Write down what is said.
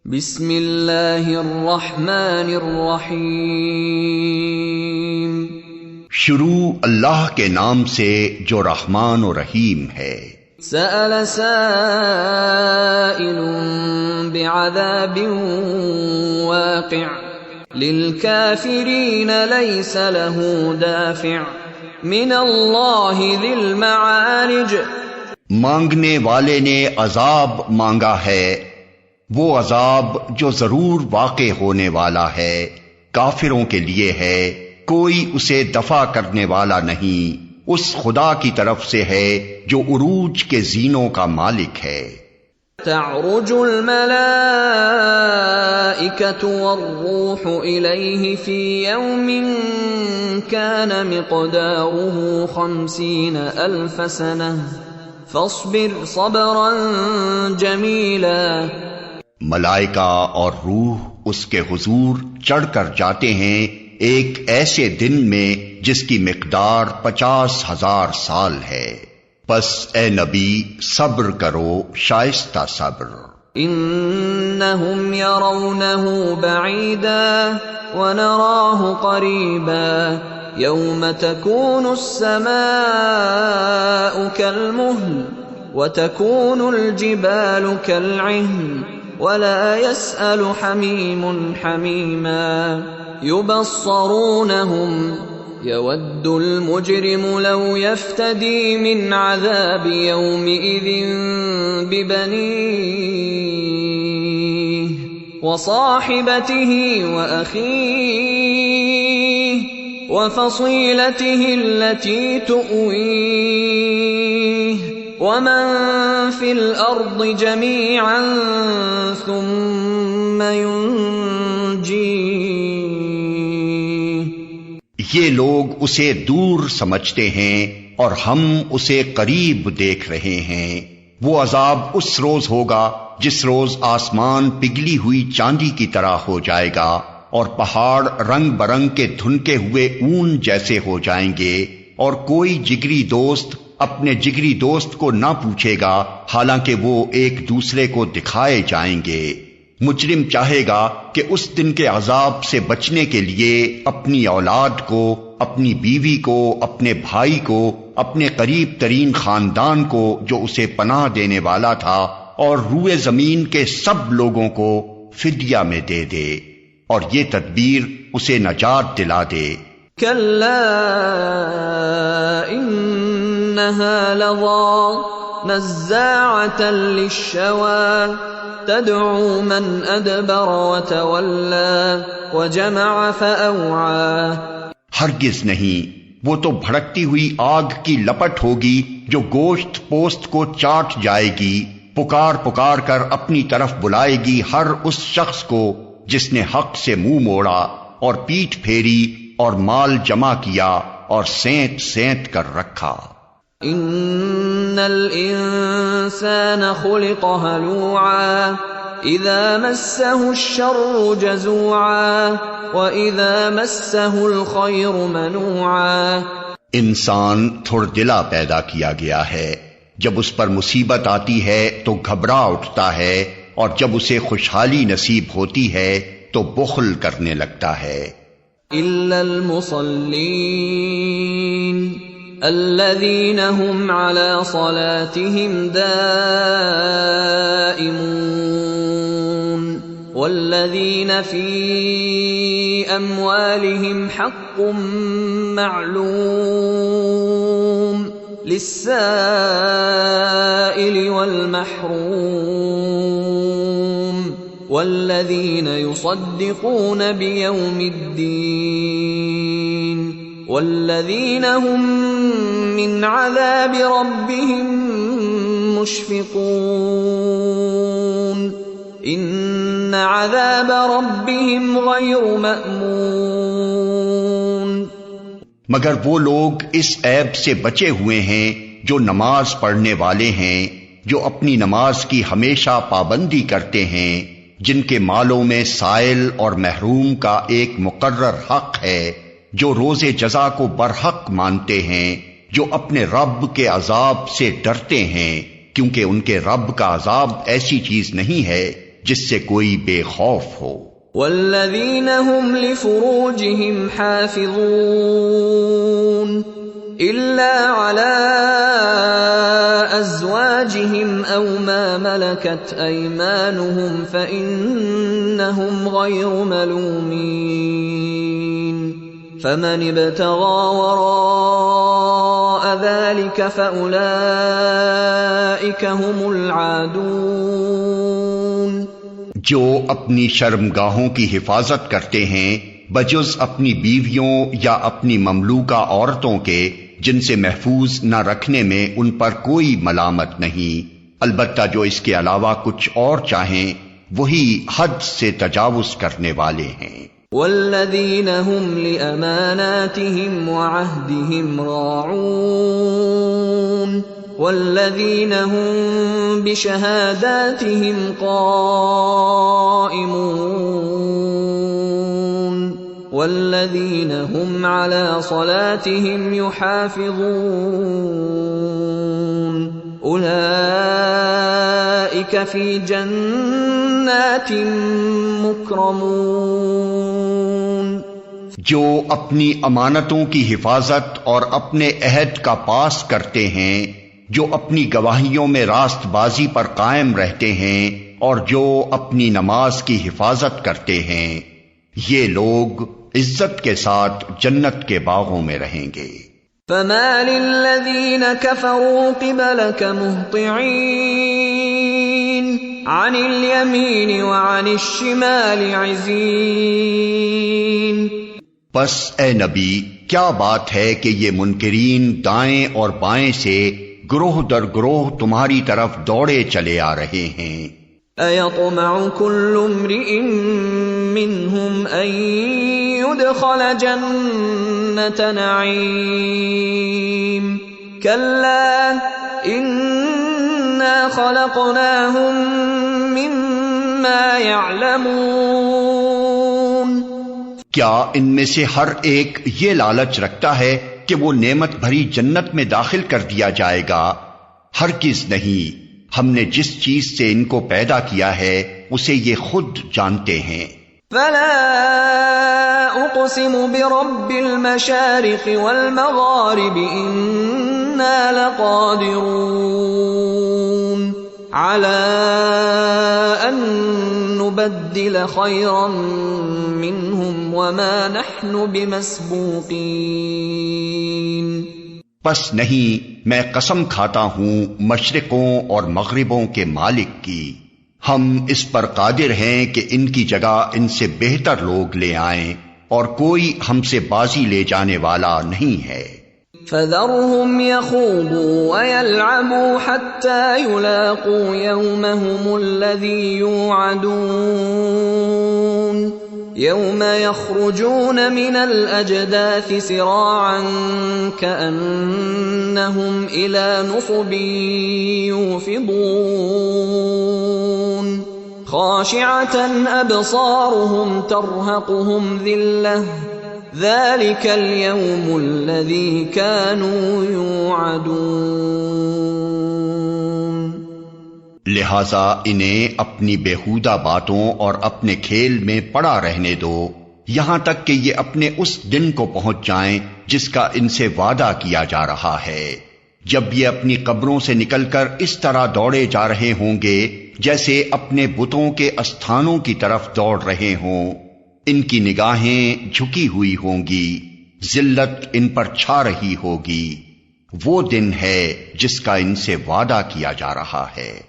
بسم اللہ الرحمن الرحیم۔ شروع اللہ کے نام سے جو رحمان و رحیم ہے۔ سأل سائل بعذاب واقع للكافرین لیس له دافع من اللہ ذی المعارج۔ مانگنے والے نے عذاب مانگا ہے، وہ عذاب جو ضرور واقع ہونے والا ہے، کافروں کے لیے ہے، کوئی اسے دفع کرنے والا نہیں، اس خدا کی طرف سے ہے جو عروج کے زینوں کا مالک ہے۔ تعرج الملائکۃ والروح الیہ فی یوم کان مقدارہ 50,000 سنہ فاصبر صبرا جمیلا۔ ملائکہ اور روح اس کے حضور چڑھ کر جاتے ہیں ایک ایسے دن میں جس کی مقدار 50,000 سال ہے، پس اے نبی صبر کرو شائستہ صبر۔ انہم یرونہ بعیدا ونراہ قریبا یوم تکون السماء کالمہل وتکون الجبال کالعہن ولا يسأل حمیم حمیما یبصرونہم یود المجرم لو یفتدی من عذاب یومئذ ببنیہ وصاحبتہ وأخیہ وفصیلتہ التی تؤویہ ومن فی الارض جمیعا ثم ینجیہ۔ یہ لوگ اسے دور سمجھتے ہیں اور ہم اسے قریب دیکھ رہے ہیں۔ وہ عذاب اس روز ہوگا جس روز آسمان پگھلی ہوئی چاندی کی طرح ہو جائے گا اور پہاڑ رنگ برنگ کے دھنکے ہوئے اون جیسے ہو جائیں گے، اور کوئی جگری دوست اپنے جگری دوست کو نہ پوچھے گا حالانکہ وہ ایک دوسرے کو دکھائے جائیں گے۔ مجرم چاہے گا کہ اس دن کے عذاب سے بچنے کے لیے اپنی اولاد کو، اپنی بیوی کو، اپنے بھائی کو، اپنے قریب ترین خاندان کو جو اسے پناہ دینے والا تھا، اور روئے زمین کے سب لوگوں کو فدیہ میں دے دے، اور یہ تدبیر اسے نجات دلا دے۔ کلا انہا لظی نزاعۃ للشوی تدعو من ادبر وتولی وجمع فاوعی۔ ہرگز نہیں، وہ تو بھڑکتی ہوئی آگ کی لپٹ ہوگی جو گوشت پوست کو چاٹ جائے گی، پکار پکار کر اپنی طرف بلائے گی ہر اس شخص کو جس نے حق سے منہ موڑا اور پیٹھ پھیری اور مال جمع کیا اور سینت سینت کر رکھا۔ ان الانسان خلق ہلوعا اذا مسہ الشر جزوعا واذا مسہ الخیر منوعا۔ انسان تھوڑ دلا پیدا کیا گیا ہے، جب اس پر مصیبت آتی ہے تو گھبرا اٹھتا ہے، اور جب اسے خوشحالی نصیب ہوتی ہے تو بخل کرنے لگتا ہے۔ الا المصلین الذین هم علی صلاتهم دائمون والذین فی اموالهم حق معلوم للسائل والمحروم والذین یصدقون بیوم الدین والذین هم من عذاب ربهم مشفقون ان عذاب ربهم غیر مأمون۔ مگر وہ لوگ اس عیب سے بچے ہوئے ہیں جو نماز پڑھنے والے ہیں، جو اپنی نماز کی ہمیشہ پابندی کرتے ہیں، جن کے مالوں میں سائل اور محروم کا ایک مقرر حق ہے، جو روز جزا کو برحق مانتے ہیں، جو اپنے رب کے عذاب سے ڈرتے ہیں، کیونکہ ان کے رب کا عذاب ایسی چیز نہیں ہے جس سے کوئی بے خوف ہو۔ والذین هم لفروجهم حافظون الا على ازواجهم او ما ملكت ايمانهم فانهم غير ملومين فمن ابتغى وراء ذلك فاولئك هم العادون۔ جو اپنی شرمگاہوں کی حفاظت کرتے ہیں بجز اپنی بیویوں یا اپنی مملوکہ عورتوں کے جن سے محفوظ نہ رکھنے میں ان پر کوئی ملامت نہیں، البتہ جو اس کے علاوہ کچھ اور چاہیں وہی حد سے تجاوز کرنے والے ہیں۔ والذین هم لأماناتهم وعهدهم راعون والذین هم بشهاداتهم قائمون والذین هم على صلاتهم يحافظون اولئک فی جنات مکرمون۔ جو اپنی امانتوں کی حفاظت اور اپنے عہد کا پاس کرتے ہیں، جو اپنی گواہیوں میں راست بازی پر قائم رہتے ہیں اور جو اپنی نماز کی حفاظت کرتے ہیں، یہ لوگ عزت کے ساتھ جنت کے باغوں میں رہیں گے۔ فما للذین کفروا قبلک مہطعین عن الیمین وعن الشمال عزین۔ پس اے نبی کیا بات ہے کہ یہ منکرین دائیں اور بائیں سے گروہ در گروہ تمہاری طرف دوڑے چلے آ رہے ہیں۔ اَيَطْمَعُ كُلُّ امْرِئٍ مِّنْهُمْ أَن يُدْخَلَ جَنَّةَ نَعِيمٍ كَلَّا إِنَّا خَلَقْنَاهُم مِّمَّا يَعْلَمُونَ۔ کیا ان میں سے ہر ایک یہ لالچ رکھتا ہے کہ وہ نعمت بھری جنت میں داخل کر دیا جائے گا؟ ہرگز نہیں، ہم نے جس چیز سے ان کو پیدا کیا ہے اسے یہ خود جانتے ہیں۔ فلا اقسم برب المشارق والمغارب انا لقادرون على ان نبدل خيرا منهم وما نحن بمسبوقين۔ پس نہیں، میں قسم کھاتا ہوں مشرقوں اور مغربوں کے مالک کی، ہم اس پر قادر ہیں کہ ان کی جگہ ان سے بہتر لوگ لے آئیں اور کوئی ہم سے بازی لے جانے والا نہیں ہے۔ فذرهم يخوضوا ويلعبوا حتى يلاقوا يومهم الذي يوعدون يوم يخرجون من الأجداث سراعا كأنهم إلى نصب يوفضون خاشعة أبصارهم ترهقهم ذلة ذلك اليوم الذي كانوا يوعدون۔ لہذا انہیں اپنی بیہودہ باتوں اور اپنے کھیل میں پڑا رہنے دو یہاں تک کہ یہ اپنے اس دن کو پہنچ جائیں جس کا ان سے وعدہ کیا جا رہا ہے، جب یہ اپنی قبروں سے نکل کر اس طرح دوڑے جا رہے ہوں گے جیسے اپنے بتوں کے استھانوں کی طرف دوڑ رہے ہوں۔ ان کی نگاہیں جھکی ہوئی ہوں گی، ذلت ان پر چھا رہی ہوگی۔ وہ دن ہے جس کا ان سے وعدہ کیا جا رہا ہے۔